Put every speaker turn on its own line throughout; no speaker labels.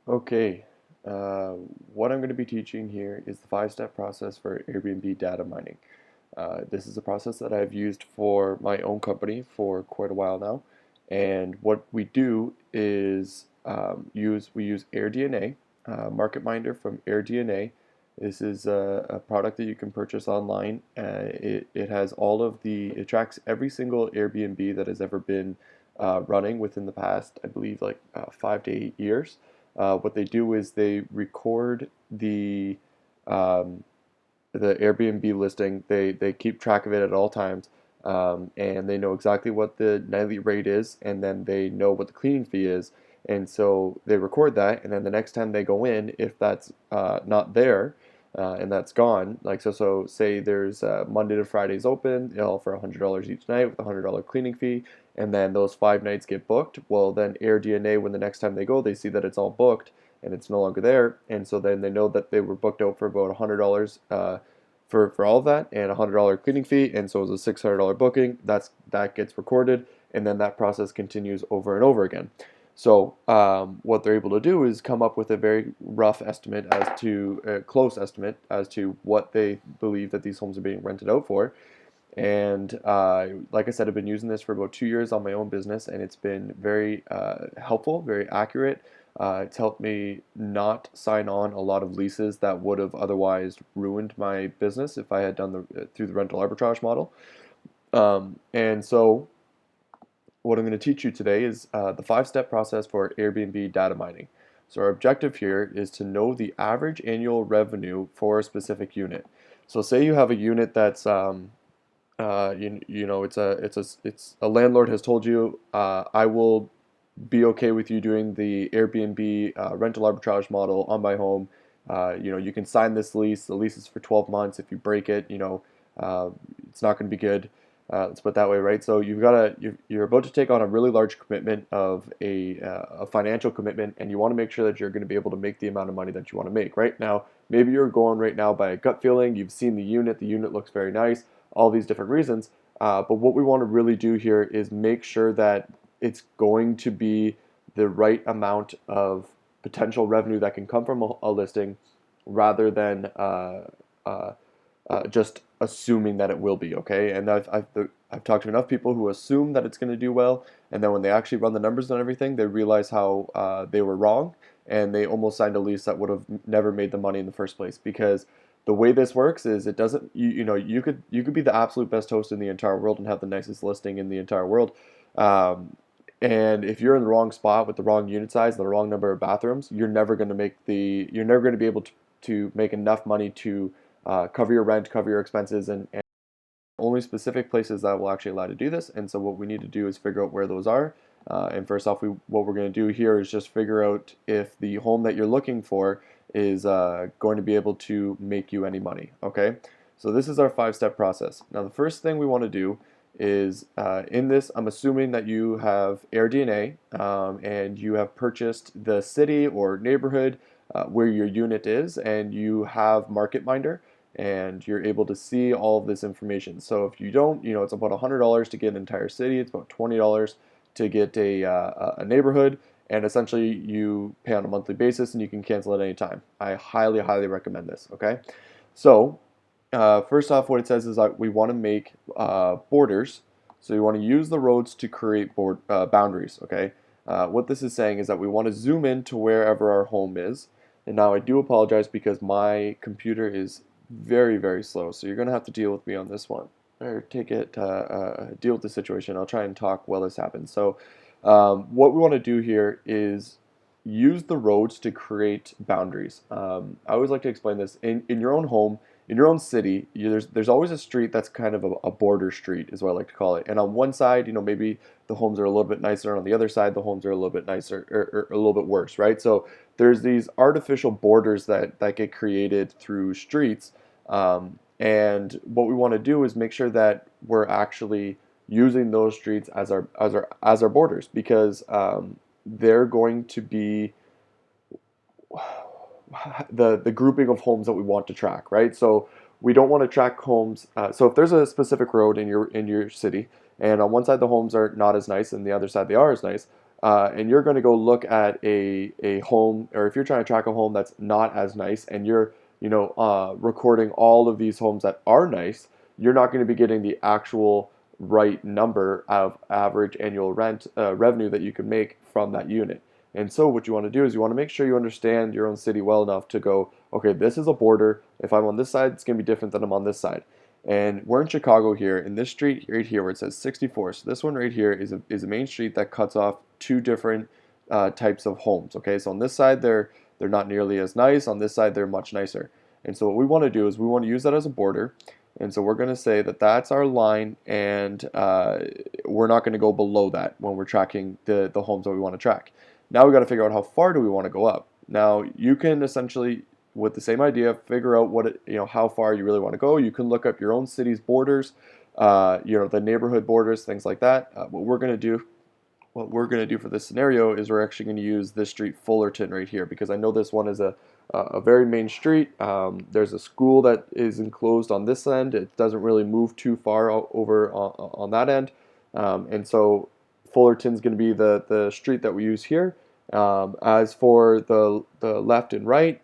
Okay, uh, what I'm going to be teaching here is the five-step process for Airbnb data mining. This is a process that I've used for my own company for quite a while now, and what we do is we use AirDNA, Market Minder from AirDNA. This is a product that you can purchase online. It has it tracks every single Airbnb that has ever been running within the past, I believe, like 5 to 8 years. What they do is they record um, the Airbnb listing. They keep track of it at all times, and they know exactly what the nightly rate is, and then they know what the cleaning fee is. And so they record that, and then the next time they go in, if that's not there, and that's gone, like so say there's Monday to Fridays open, for $100 each night with a $100 cleaning fee, and then those 5 nights get booked. Well, then AirDNA, when the next time they go, they see that it's all booked and it's no longer there, and so then they know that they were booked out for about $100 for all of that, and a $100 cleaning fee, and so it was a $600 booking. That gets recorded, and then that process continues over and over again. So what they're able to do is come up with a very rough estimate as to a close estimate as to what they believe that these homes are being rented out for. And like I said, I've been using this for about 2 years on my own business, and it's been very helpful, very accurate. It's helped me not sign on a lot of leases that would have otherwise ruined my business if I had done through the rental arbitrage model. And so, what I'm going to teach you today is the five-step process for Airbnb data mining. So our objective here is to know the average annual revenue for a specific unit. So say you have a unit that's you know it's a landlord has told you, I will be okay with you doing the Airbnb rental arbitrage model on my home. You can sign this lease. The lease is for 12 months. If you break it, uh, it's not going to be good. Let's put it that way, right? So you're about to take on a really large commitment of a financial commitment, and you want to make sure that you're going to be able to make the amount of money that you want to make. Right now, maybe you're going right now by a gut feeling. You've seen the unit. The unit looks very nice. All these different reasons. But what we want to really do here is make sure that it's going to be the right amount of potential revenue that can come from a listing, rather than just assuming that it will be okay. And I've talked to enough people who assume that it's going to do well, and then when they actually run the numbers and everything, they realize how they were wrong, and they almost signed a lease that would have never made the money in the first place. Because the way this works is it doesn't you could be the absolute best host in the entire world and have the nicest listing in the entire world. Um, and if you're in the wrong spot with the wrong unit size, the wrong number of bathrooms, you're never going to be able to make enough money to cover your rent, cover your expenses, and only specific places that will actually allow you to do this. And so what we need to do is figure out where those are. And first off, what we're going to do here is just figure out if the home that you're looking for is going to be able to make you any money. Okay, so this is our five-step process. Now, the first thing we want to do is in this, I'm assuming that you have AirDNA, and you have purchased the city or neighborhood where your unit is, and you have Market Minder, and you're able to see all of this information. So if you don't, it's about $100 to get an entire city. It's about $20 to get a neighborhood, and essentially you pay on a monthly basis, and you can cancel at any time. I highly, highly recommend this. Okay, so first off, what it says is that we want to make borders. So you want to use the roads to create boundaries. Okay, what this is saying is that we want to zoom in to wherever our home is. And now I do apologize because my computer is very, very slow. So you're going to have to deal with me on this one, or deal with the situation. I'll try and talk while this happens. So what we want to do here is use the roads to create boundaries. I always like to explain this in your own home, in your own city. There's always a street that's kind of a border street, is what I like to call it. And on one side, maybe the homes are a little bit nicer, and on the other side, the homes are a little bit nicer, or a little bit worse, right? So there's these artificial borders that get created through streets. And what we want to do is make sure that we're actually using those streets as our borders, because they're going to be the grouping of homes that we want to track, right? So we don't want to track homes. So if there's a specific road in your city, and on one side the homes are not as nice, and the other side they are as nice, and you're going to go look at a home, or if you're trying to track a home that's not as nice, and you're recording all of these homes that are nice, you're not going to be getting the actual right number of average annual rent revenue that you can make from that unit. And so what you want to do is you want to make sure you understand your own city well enough to go, okay, this is a border. If I'm on this side, it's going to be different than I'm on this side. And we're in Chicago here, in this street right here where it says 64. So this one right here is a main street that cuts off two different types of homes. Okay, so on this side they're not nearly as nice. On this side they're much nicer. And so what we want to do is we want to use that as a border. And so we're going to say that that's our line, and we're not going to go below that when we're tracking the homes that we want to track. Now we got to figure out how far do we want to go up. Now you can essentially, with the same idea, figure out how far you really want to go. You can look up your own city's borders, the neighborhood borders, things like that. What we're going to do for this scenario is we're actually going to use this street Fullerton right here, because I know this one is a very main street. There's a school that is enclosed on this end. It doesn't really move too far over on that end, and so Fullerton's going to be the street that we use here. As for the left and right,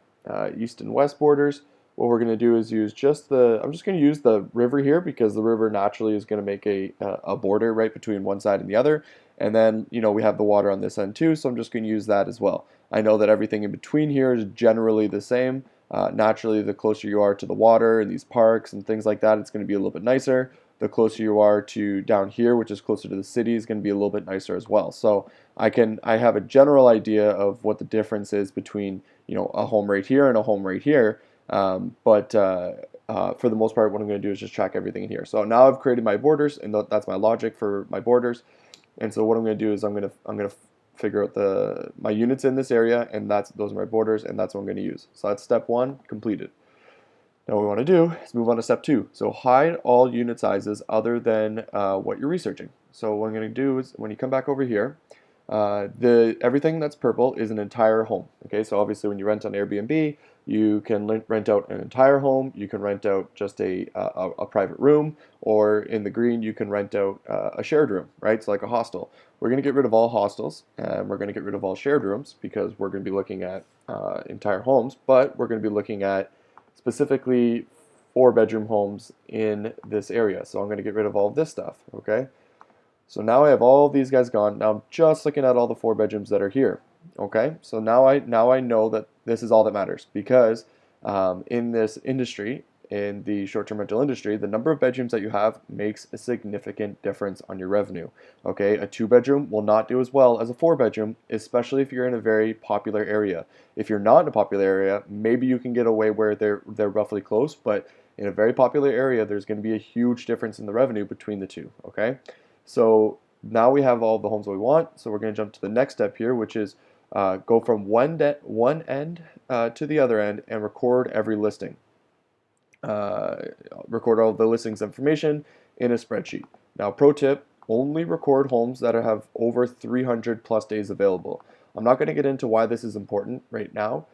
east and west borders, what we're going to do is use I'm just going to use the river here, because the river naturally is going to make a border right between one side and the other. And then, we have the water on this end too, so I'm just going to use that as well. I know that everything in between here is generally the same. Naturally, the closer you are to the water and these parks and things like that, it's going to be a little bit nicer. The closer you are to down here, which is closer to the city, is going to be a little bit nicer as well. So I have a general idea of what the difference is between a home right here and a home right here. But for the most part, what I'm going to do is just track everything in here. So now I've created my borders, and that's my logic for my borders. And so what I'm going to do is I'm going to figure out my units in this area, and those are my borders, and that's what I'm going to use. So that's step one completed. Now what we want to do is move on to step two. So hide all unit sizes other than what you're researching. So what I'm going to do is, when you come back over here, everything that's purple is an entire home. Okay, so obviously when you rent on Airbnb, you can rent out an entire home. You can rent out just a private room, or in the green you can rent out a shared room, right? So like a hostel. We're going to get rid of all hostels, and we're going to get rid of all shared rooms, because we're going to be looking at entire homes, but we're going to be looking at specifically 4-bedroom homes in this area. So I'm going to get rid of all of this stuff. Okay. So now I have all these guys gone. Now I'm just looking at all the 4 bedrooms that are here. Okay, so now I know that this is all that matters, because in this industry, in the short-term rental industry, the number of bedrooms that you have makes a significant difference on your revenue. Okay, a 2-bedroom will not do as well as a 4-bedroom, especially if you're in a very popular area. If you're not in a popular area, maybe you can get away where they're roughly close, but in a very popular area, there's going to be a huge difference in the revenue between the two. Okay. So now we have all the homes that we want, so we're going to jump to the next step here, which is go from one end to the other end and record every listing. Record all the listings information in a spreadsheet. Now, pro tip, only record homes that have over 300 plus days available. I'm not going to get into why this is important right now,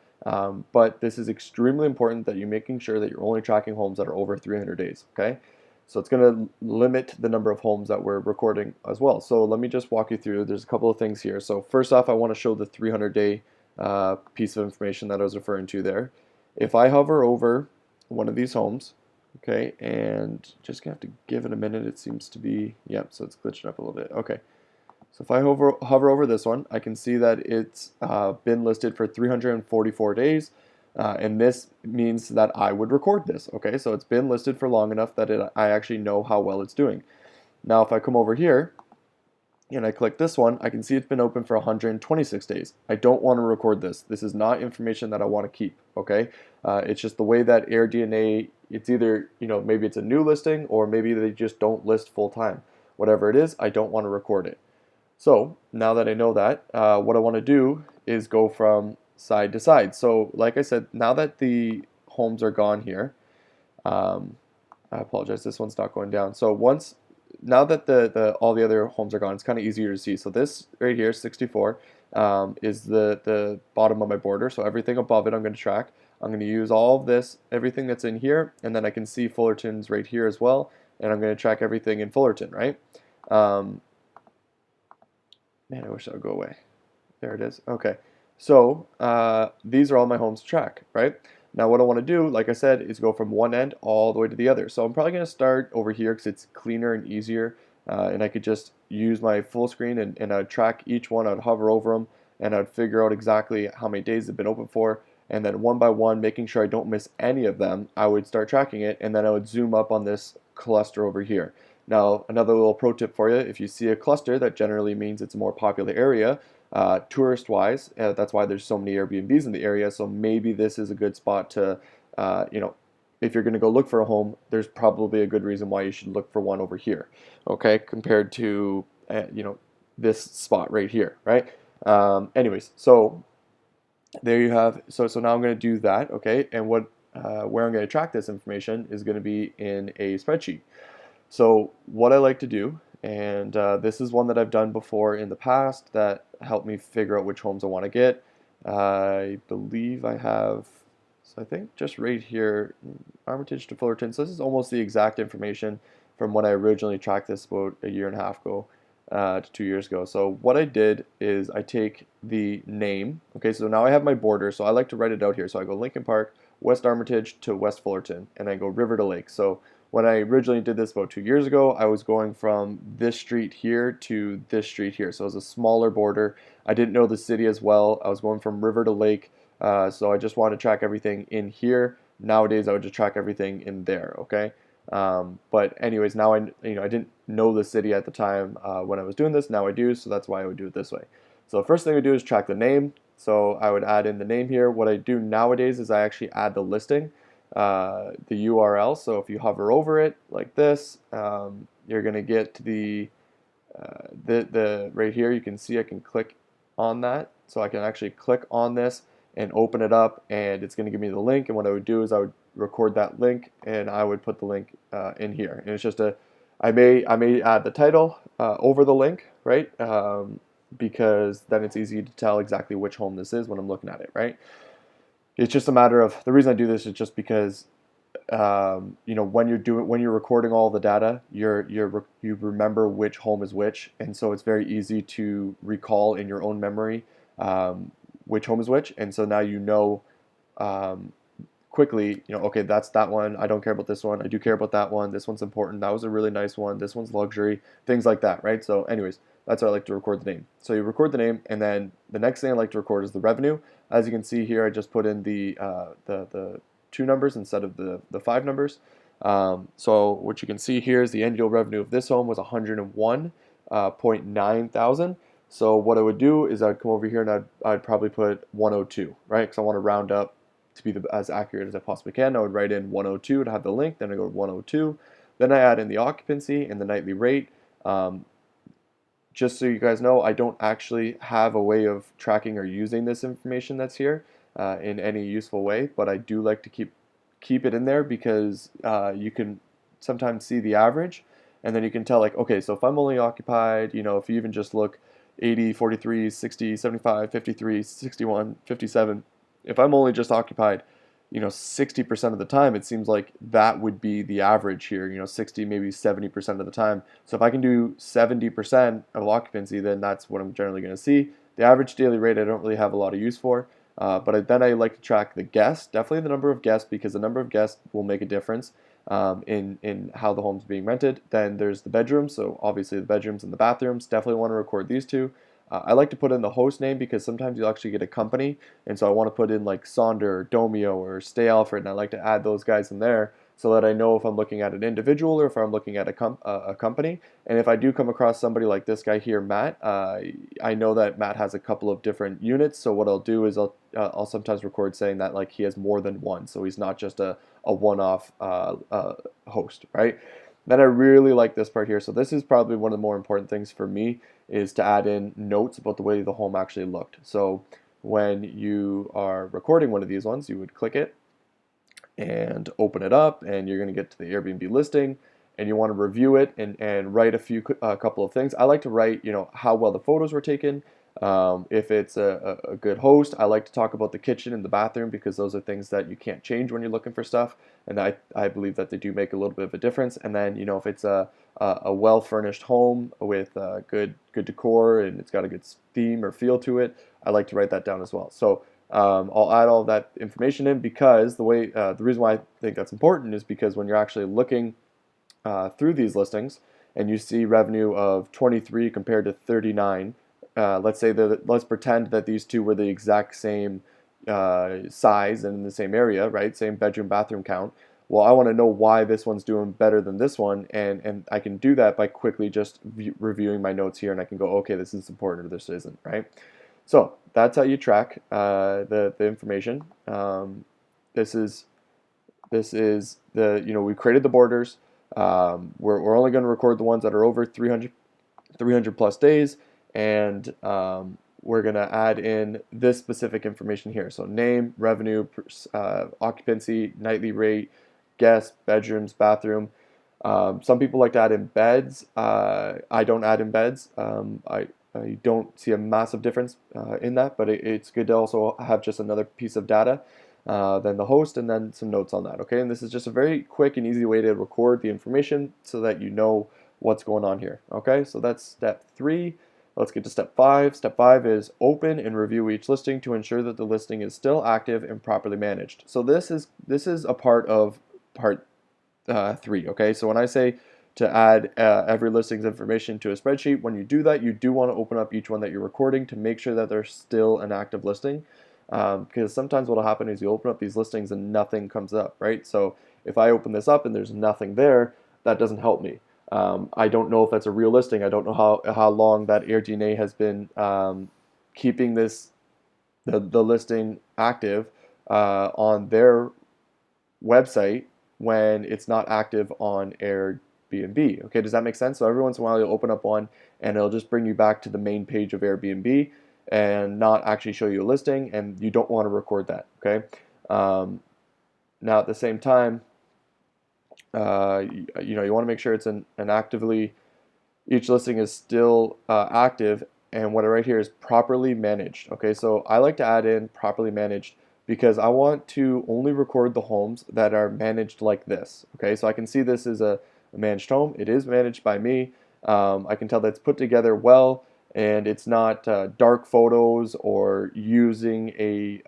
but this is extremely important that you're making sure that you're only tracking homes that are over 300 days, okay? So it's going to limit the number of homes that we're recording as well. So let me just walk you through. There's a couple of things here. So first off, I want to show the 300-day piece of information that I was referring to there. If I hover over one of these homes, okay, and just gonna have to give it a minute. It seems to be, yep, so it's glitching up a little bit. Okay, so if I hover over this one, I can see that it's been listed for 344 days. And this means that I would record this. Okay, so it's been listed for long enough that I actually know how well it's doing. Now, if I come over here and I click this one, I can see it's been open for 126 days. I don't want to record this. This is not information that I want to keep. Okay, it's just the way that AirDNA. It's either maybe it's a new listing, or maybe they just don't list full time. Whatever it is, I don't want to record it. So now that I know that, what I want to do is go from side to side. So like I said, now that the homes are gone here, I apologize, this one's not going down. So now that all the other homes are gone, it's kind of easier to see. So this right here, 64, is the bottom of my border. So everything above it I'm going to track. I'm going to use all of this, everything that's in here, and then I can see Fullerton's right here as well, and I'm going to track everything in Fullerton, right? Man, I wish that would go away. There it is. Okay. So these are all my homes to track, right? Now what I want to do, like I said, is go from one end all the way to the other. So I'm probably going to start over here because it's cleaner and easier. And I could just use my full screen and I'd track each one. I'd hover over them and I'd figure out exactly how many days they've been open for. And then one by one, making sure I don't miss any of them, I would start tracking it. And then I would zoom up on this cluster over here. Now, another little pro tip for you, if you see a cluster, that generally means it's a more popular area. Tourist-wise, that's why there's so many Airbnbs in the area. So maybe this is a good spot to, if you're going to go look for a home, there's probably a good reason why you should look for one over here, okay, compared to, this spot right here, right? Anyways, so there you have. So now I'm going to do that, okay, and where I'm going to track this information is going to be in a spreadsheet. So what I like to do, and this is one that I've done before in the past that helped me figure out which homes I want to get. I believe I have, so I think just right here, Armitage to Fullerton. So this is almost the exact information from when I originally tracked this about a year and a half ago to 2 years ago. So what I did is I take the name. Okay, so now I have my border. So I like to write it out here. So I go Lincoln Park, West Armitage to West Fullerton, and I go river to lake. So when I originally did this about 2 years ago, I was going from this street here to this street here. So it was a smaller border. I didn't know the city as well. I was going from river to lake. So I just wanted to track everything in here. Nowadays, I would just track everything in there, okay? But anyways, now I didn't know the city at the time when I was doing this. Now I do, so that's why I would do it this way. So the first thing I would do is track the name. So I would add in the name here. What I do nowadays is I actually add the listing, the URL. So if you hover over it like this, you're gonna get to the right here. You can see I can click on that, so I can actually click on this and open it up, and it's going to give me the link. And what I would do is I would record that link and I would put the link in here. And it's just I may add the title over the link, right? Because then it's easy to tell exactly which home this is when I'm looking at it, right? It's just a matter of, the reason I do this is just because when you're recording all the data, you remember which home is which, and so it's very easy to recall in your own memory which home is which, and so now um, quickly, okay, that's that one. I don't care about this one. I do care about that one. This one's important. That was a really nice one. This one's luxury. Things like that, right? So, anyways, that's how I like to record the name. So you record the name, and then the next thing I like to record is the revenue. As you can see here, I just put in the two numbers instead of the five numbers. So what you can see here is the annual revenue of this home was 101.9 thousand. So what I would do is I'd come over here and I'd probably put 102, right? Because I want to round up to be as accurate as I possibly can. I would write in 102 to have the link, then I go to 102. Then I add in the occupancy and the nightly rate. Just so you guys know, I don't actually have a way of tracking or using this information that's here in any useful way, but I do like to keep it in there because you can sometimes see the average, and then you can tell, like, okay, so if I'm only occupied, if you even just look 80, 43, 60, 75, 53, 61, 57, if I'm only just occupied 60% of the time, it seems like that would be the average here, 60, maybe 70% of the time. So if I can do 70% of occupancy, then that's what I'm generally going to see. The average daily rate I don't really have a lot of use for, but then I like to track the guests, definitely the number of guests, because the number of guests will make a difference in how the home's being rented. Then there's the bedrooms, so obviously the bedrooms and the bathrooms, definitely want to record these two. I like to put in the host name because sometimes you'll actually get a company, and so I want to put in like Sonder or Domio or Stay Alfred, and I like to add those guys in there so that I know if I'm looking at an individual or if I'm looking at a company. And if I do come across somebody like this guy here, Matt, I know that Matt has a couple of different units, so what I'll do is I'll sometimes record saying that like he has more than one, so he's not just a one-off host, right? Then I really like this part here. So this is probably one of the more important things for me, is to add in notes about the way the home actually looked. So when you are recording one of these ones, you would click it and open it up, and you're going to get to the Airbnb listing, and you want to review it and write a couple of things. I like to write, how well the photos were taken, If it's a good host, I like to talk about the kitchen and the bathroom because those are things that you can't change when you're looking for stuff, and I believe that they do make a little bit of a difference. And then if it's a well furnished home with good decor and it's got a good theme or feel to it, I like to write that down as well. So I'll add all that information in because the reason why I think that's important is because when you're actually looking through these listings and you see revenue of 23 compared to 39, let's pretend that these two were the exact same size and in the same area, right? Same bedroom bathroom count. Well, I want to know why this one's doing better than this one, and I can do that by quickly just reviewing my notes here, and I can go, okay, this is important or this isn't, right? So that's how you track the information. This is we created the borders. We're only going to record the ones that are over 300 plus days, and we're going to add in this specific information here. So name, revenue, occupancy, nightly rate, guests, bedrooms, bathroom. Some people like to add in beds. I don't add in beds. I don't see a massive difference in that, but it's good to also have just another piece of data than the host, and then some notes on that. Okay, and this is just a very quick and easy way to record the information so that you know what's going on here. Okay, so that's step 3. Let's get to step 5. Step 5 is open and review each listing to ensure that the listing is still active and properly managed. So this is a part of part 3. Okay, so when I say to add every listing's information to a spreadsheet, when you do that, you do want to open up each one that you're recording to make sure that there's still an active listing. Because sometimes what will happen is you open up these listings and nothing comes up, right? So if I open this up and there's nothing there, that doesn't help me. I don't know if that's a real listing. I don't know how long that AirDNA has been keeping the listing active on their website when it's not active on Airbnb. Okay, does that make sense? So every once in a while you'll open up one and it'll just bring you back to the main page of Airbnb and not actually show you a listing, and you don't want to record that. Okay. Now at the same time, you want to make sure it's an actively, each listing is still active, and what I write here is properly managed. Okay, so I like to add in properly managed because I want to only record the homes that are managed like this. Okay, so I can see this is a managed home. It is managed by me. I can tell that it's put together well, and it's not dark photos or using an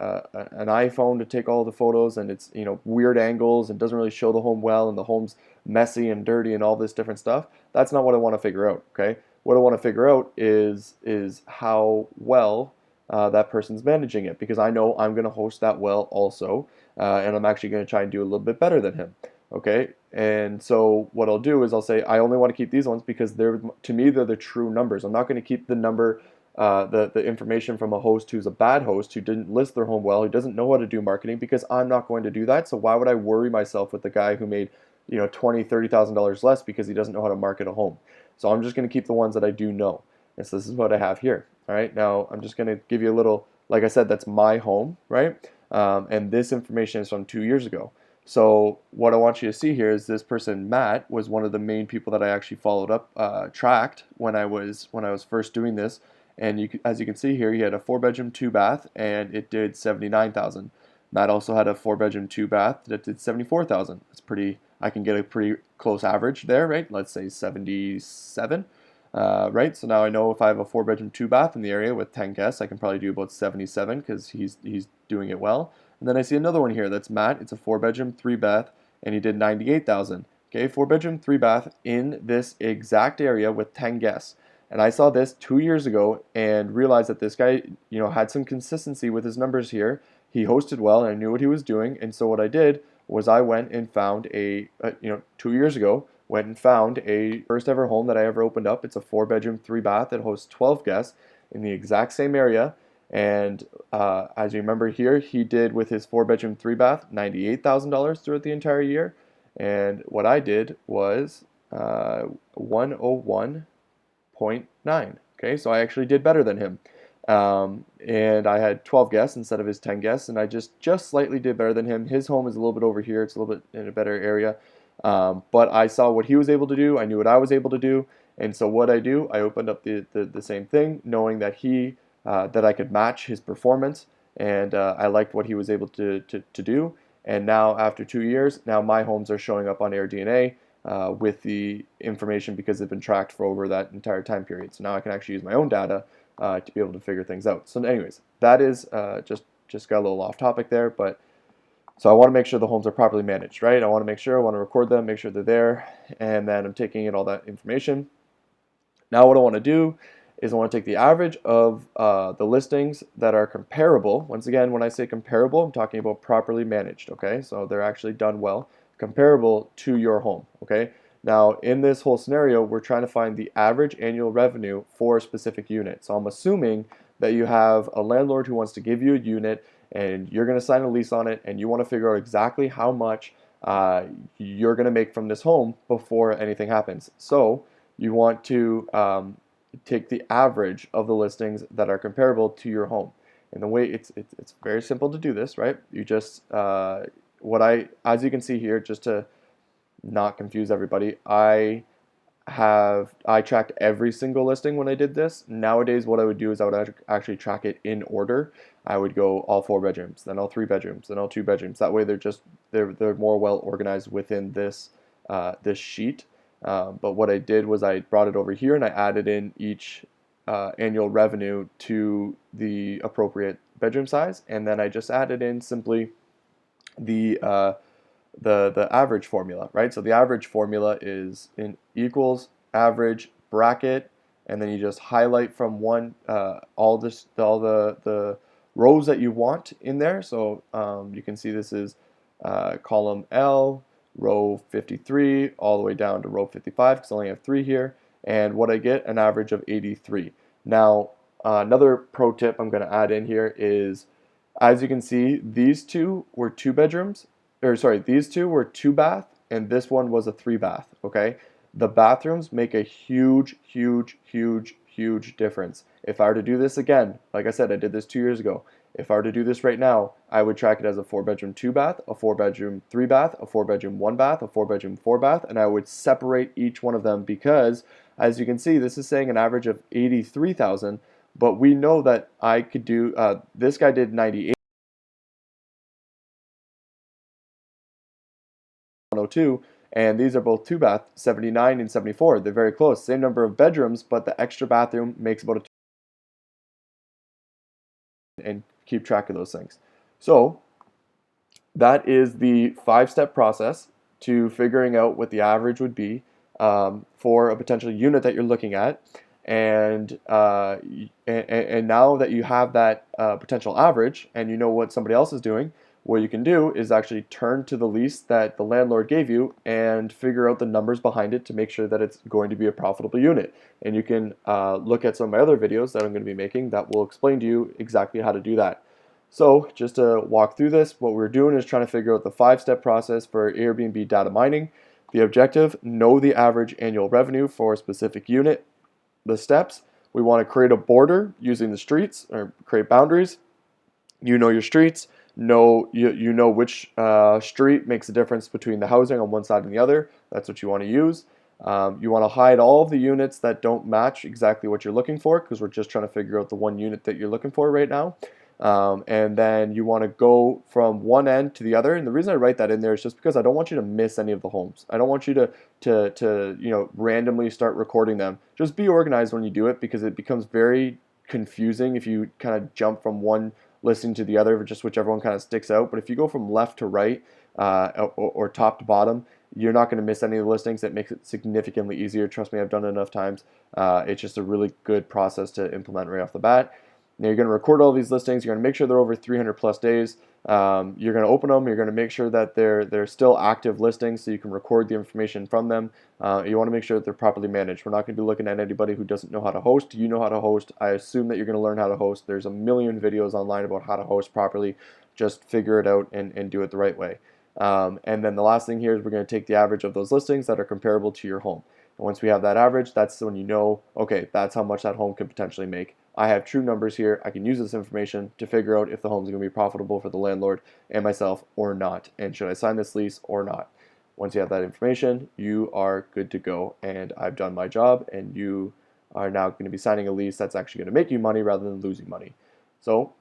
iPhone to take all the photos, and it's weird angles and doesn't really show the home well, and the home's messy and dirty and all this different stuff. That's not what I want to figure out. Okay, what I want to figure out is how well that person's managing it, because I know I'm going to host that well also, and I'm actually going to try and do a little bit better than him. Okay, and so what I'll do is I'll say I only want to keep these ones because to me they're the true numbers. I'm not going to keep the number, the information from a host who's a bad host, who didn't list their home well, who doesn't know how to do marketing, because I'm not going to do that. So why would I worry myself with the guy who made $20,000-$30,000 less because he doesn't know how to market a home? So I'm just going to keep the ones that I do know. And so this is what I have here. All right, now I'm just going to give you a little, like I said, that's my home, right? And this information is from 2 years ago. So what I want you to see here is this person, Matt, was one of the main people that I actually followed up, tracked when I was first doing this. And as you can see here, he had a 4-bedroom, 2-bath, and it did 79,000. Matt also had a 4-bedroom, 2-bath that did 74,000. It's pretty. I can get a pretty close average there, right? Let's say 77. Right, so now I know if I have a 4-bedroom, 2-bath in the area with 10 guests, I can probably do about 77 because he's doing it well. And then I see another one here. That's Matt. It's a 4-bedroom, 3-bath, and he did 98,000. Okay, 4-bedroom, 3-bath in this exact area with 10 guests. And I saw this 2 years ago and realized that this guy, had some consistency with his numbers here. He hosted well, and I knew what he was doing. And so what I did was I went and found 2 years ago, went and found a first ever home that I ever opened up. It's a 4-bedroom, 3-bath that hosts 12 guests in the exact same area. And as you remember here, he did with his 4-bedroom, 3-bath, $98,000 throughout the entire year. And what I did was 101.9. Okay, so I actually did better than him. And I had 12 guests instead of his 10 guests, and I just slightly did better than him. His home is a little bit over here. It's a little bit in a better area. But I saw what he was able to do. I knew what I was able to do. And so what I do, I opened up the same thing, knowing that he that I could match his performance, and I liked what he was able to do. And now, after 2 years, now my homes are showing up on AirDNA with the information because they've been tracked for over that entire time period. So now I can actually use my own data to be able to figure things out. So anyways, that is just got a little off topic there, but so I want to make sure the homes are properly managed, right? I want to record them, make sure they're there, and then I'm taking in all that information. Now what I want to do is I want to take the average of the listings that are comparable. Once again, when I say comparable, I'm talking about properly managed, okay? So they're actually done well, comparable to your home, okay? Now, in this whole scenario, we're trying to find the average annual revenue for a specific unit. So I'm assuming that you have a landlord who wants to give you a unit and you're going to sign a lease on it and you want to figure out exactly how much you're going to make from this home before anything happens. So you want to take the average of the listings that are comparable to your home. And the way it's very simple to do this, right? You just as you can see here, just to not confuse everybody, I tracked every single listing when I did this. Nowadays, what I would do is I would actually track it in order. I would go all 4 bedrooms, then all 3 bedrooms, then all 2 bedrooms. That way, they're more well organized within this this sheet. But what I did was I brought it over here and I added in each annual revenue to the appropriate bedroom size, and then I just added in simply the the average formula, right? So the average formula is in equals average bracket, and then you just highlight from one all the rows that you want in there. So you can see this is column L, row 53, all the way down to row 55 because I only have 3 here. And what I get, an average of 83. Now, another pro tip I'm going to add in here is, as you can see, these two were 2 bedrooms, or sorry, these two were 2 bath, and this one was a 3 bath, okay? The bathrooms make a huge, huge, huge, huge difference. If I were to do this again, like I said, I did this 2 years ago. If I were to do this right now, I would track it as a 4-bedroom 2 bath, a 4-bedroom 3 bath, a 4-bedroom 1 bath, a 4-bedroom 4 bath, and I would separate each one of them because, as you can see, this is saying an average of 83,000, but we know that I could do, this guy did 98. 102, and these are both 2 bath, 79 and 74. They're very close, same number of bedrooms, but the extra bathroom makes about and keep track of those things. So that is the 5-step process to figuring out what the average would be for a potential unit that you're looking at. And now that you have that potential average and you know what somebody else is doing, what you can do is actually turn to the lease that the landlord gave you and figure out the numbers behind it to make sure that it's going to be a profitable unit. And you can look at some of my other videos that I'm going to be making that will explain to you exactly how to do that. So just to walk through this, what we're doing is trying to figure out the 5-step process for Airbnb data mining. The objective, know the average annual revenue for a specific unit. The steps, we want to create a border using the streets or create boundaries. You know your streets, you know which street makes a difference between the housing on one side and the other. That's what you want to use. You want to hide all of the units that don't match exactly what you're looking for because we're just trying to figure out the one unit that you're looking for right now. And then you want to go from one end to the other. And the reason I write that in there is just because I don't want you to miss any of the homes. I don't want you to randomly start recording them. Just be organized when you do it because it becomes very confusing if you kind of jump from one listing to the other, just whichever one kind of sticks out. But if you go from left to right or top to bottom, you're not going to miss any of the listings. It makes it significantly easier. Trust me, I've done it enough times. It's just a really good process to implement right off the bat. Now you're going to record all these listings. You're going to make sure they're over 300 plus days. You're going to open them. You're going to make sure that they're still active listings so you can record the information from them. You want to make sure that they're properly managed. We're not going to be looking at anybody who doesn't know how to host. You know how to host. I assume that you're going to learn how to host. There's a million videos online about how to host properly. Just figure it out and do it the right way. And then the last thing here is we're going to take the average of those listings that are comparable to your home. And once we have that average, that's when you know, okay, that's how much that home could potentially make. I have true numbers here. I can use this information to figure out if the home is going to be profitable for the landlord and myself or not. And should I sign this lease or not? Once you have that information, you are good to go. And I've done my job and you are now going to be signing a lease that's actually going to make you money rather than losing money. So